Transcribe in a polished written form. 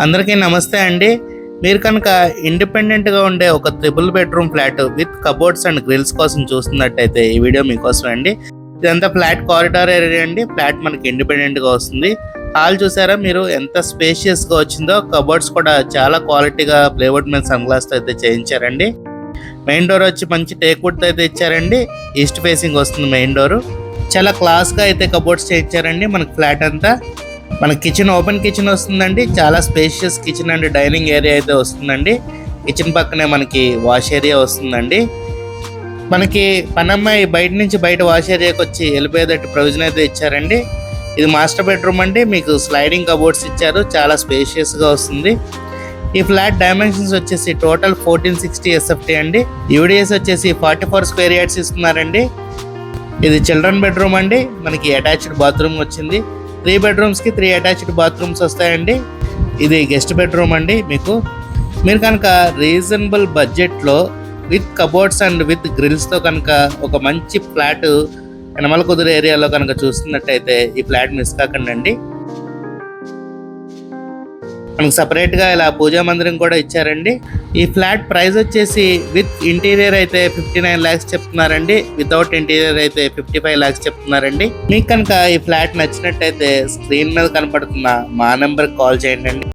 అందరికీ నమస్తే అండి. మీరు కనుక ఇండిపెండెంట్గా ఉండే ఒక triple bedroom flat with cupboards and grills కోసం చూస్తున్నట్టయితే ఈ వీడియో మీకోసం అండి. ఇదంతా ఫ్లాట్ కారిడార్ ఏరియా అండి. ఫ్లాట్ మనకి ఇండిపెండెంట్గా వస్తుంది. హాల్ చూసారా మీరు ఎంత స్పేషియస్గా వచ్చిందో. కబోర్డ్స్ కూడా చాలా క్వాలిటీగా ప్లేవుడ్ మీద సన్ గ్లాస్తో అయితే చేయించారండి. మెయిన్ డోర్ వచ్చి మంచి టేక్వుడ్తో అయితే ఇచ్చారండి. ఈస్ట్ ఫేసింగ్ వస్తుంది మెయిన్ డోరు. చాలా క్లాస్గా అయితే కబోర్డ్స్ చేయించారండి. మనకి ఫ్లాట్ అంతా మన కిచెన్ ఓపెన్ కిచెన్ వస్తుందండి. చాలా spacious kitchen and dining area అయితే వస్తుందండి. కిచెన్ పక్కనే మనకి వాష్ ఏరియా వస్తుందండి. మనకి పనమ్మాయి బయట నుంచి బయట వాష్ ఏరియాకి వచ్చి వెళ్ళిపోయేటట్టు ప్రొవిజన్ అయితే ఇచ్చారండి. ఇది మాస్టర్ బెడ్రూమ్ అండి. మీకు స్లైడింగ్ కబోర్డ్స్ ఇచ్చారు. చాలా స్పేషియస్గా వస్తుంది. ఈ ఫ్లాట్ డైమెన్షన్స్ వచ్చేసి టోటల్ 1460 SFT అండి. యూడిఎస్ వచ్చేసి 44 స్క్వేర్ యార్డ్స్ ఇస్తున్నారండి. ఇది చిల్డ్రన్ బెడ్రూమ్ అండి. మనకి అటాచ్డ్ బాత్రూమ్ వచ్చింది. 3 బెడ్రూమ్స్కి 3 అటాచ్డ్ బాత్రూమ్స్ వస్తాయండి. ఇది గెస్ట్ బెడ్రూమ్ అండి. మీరు కనుక రీజనబుల్ బడ్జెట్లో విత్ కబోర్డ్స్ అండ్ విత్ గ్రిల్స్తో కనుక ఒక మంచి ఫ్లాట్ యనమల కుదురు ఏరియాలో కనుక చూస్తున్నట్టయితే ఈ ఫ్లాట్ మిస్ కాకండి. మనకు సపరేట్గా ఇలా పూజా మందిరం కూడా ఇచ్చారండి. ఈ ఫ్లాట్ ప్రైస్ వచ్చేసి విత్ ఇంటీరియర్ అయితే 59 lakhs చెప్తున్నారండి. వితౌట్ ఇంటీరియర్ అయితే 55 lakhs చెప్తున్నారండి. మీకు కనుక ఈ ఫ్లాట్ నచ్చినట్టయితే స్క్రీన్ మీద కనపడుతున్న మా నెంబర్కి కాల్ చేయండి.